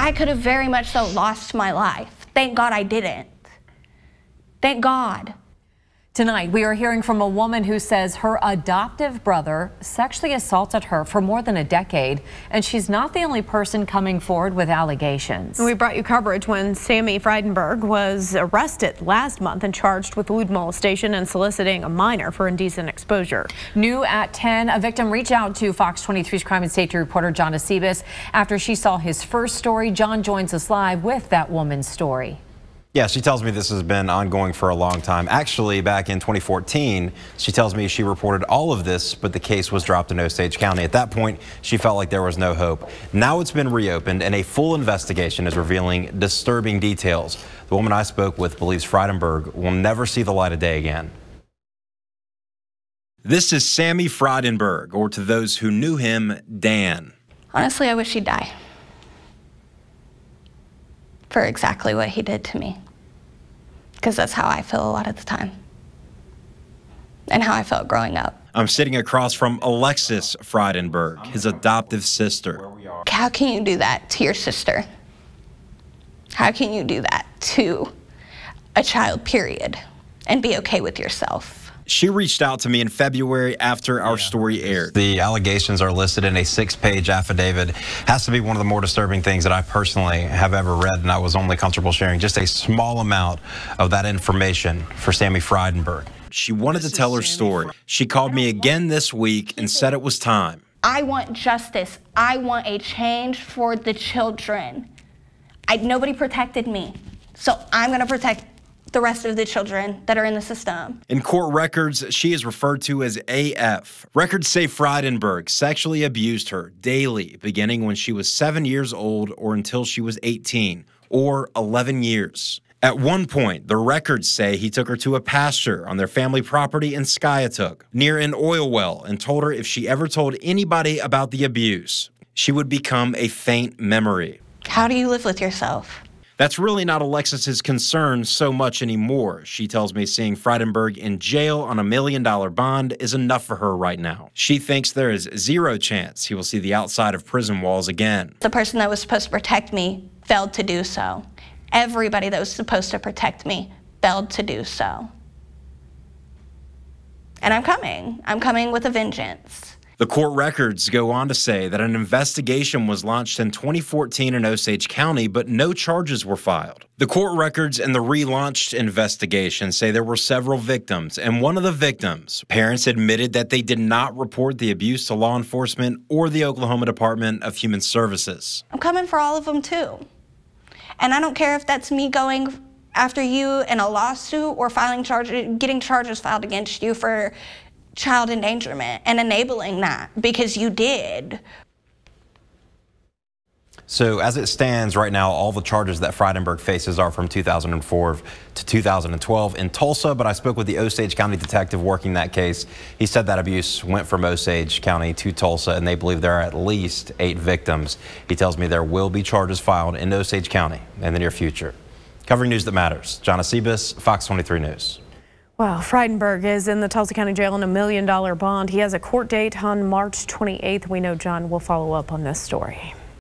I could have very much so lost my life. Thank God I didn't. Thank God. Tonight, we are hearing from a woman who says her adoptive brother sexually assaulted her for more than a decade, and she's not the only person coming forward with allegations. We brought you coverage when Sammy Freidenberg was arrested last month and charged with lewd molestation and soliciting a minor for indecent exposure. New at 10, a victim reached out to Fox 23's crime and safety reporter John Acebus after she saw his first story. John joins us live with that woman's story. Yeah, she tells me this has been ongoing for a long time. Actually, back in 2014, she tells me she reported all of this, but the case was dropped in Osage County. At that point, she felt like there was no hope. Now it's been reopened, and a full investigation is revealing disturbing details. The woman I spoke with believes Freidenberg will never see the light of day again. This is Sammy Freidenberg, or to those who knew him, Dan. Honestly, I wish he'd die for exactly what he did to me, because that's how I feel a lot of the time and how I felt growing up. I'm sitting across from Alexis Freidenberg, his adoptive sister. How can you do that to your sister? How can you do that to a child, period, and be okay with yourself? She reached out to me in February after our story aired. The allegations are listed in a 6-page affidavit. Has to be one of the more disturbing things that I personally have ever read, and I was only comfortable sharing just a small amount of that information for Sammy Freidenberg. She wanted to tell her story. She called me again this week and said it was time. I want justice. I want a change for the children. Nobody protected me, so I'm going to protect the rest of the children that are in the system. In court records, she is referred to as AF. Records say Freidenberg sexually abused her daily, beginning when she was 7 years old or until she was 18, or 11 years. At one point, the records say he took her to a pasture on their family property in Skiatook, near an oil well, and told her if she ever told anybody about the abuse, she would become a faint memory. How do you live with yourself? That's really not Alexis's concern so much anymore. She tells me seeing Freidenberg in jail on $1 million bond is enough for her right now. She thinks there is zero chance he will see the outside of prison walls again. The person that was supposed to protect me failed to do so. Everybody that was supposed to protect me failed to do so. And I'm coming. I'm coming with a vengeance. The court records go on to say that an investigation was launched in 2014 in Osage County, but no charges were filed. The court records and the relaunched investigation say there were several victims, and one of the victims, parents admitted that they did not report the abuse to law enforcement or the Oklahoma Department of Human Services. I'm coming for all of them too. And I don't care if that's me going after you in a lawsuit or filing charges, getting charges filed against you for child endangerment and enabling that, because you did. So as it stands right now, all the charges that Freidenberg faces are from 2004 to 2012 in Tulsa, but I spoke with the Osage County detective working that case. He said that abuse went from Osage County to Tulsa, and they believe there are at least 8 victims. He tells me there will be charges filed in Osage County in the near future. Covering news that matters, John Acebus, Fox 23 News. Well, Freidenberg is in the Tulsa County Jail on $1 million bond. He has a court date on March 28th. We know John will follow up on this story.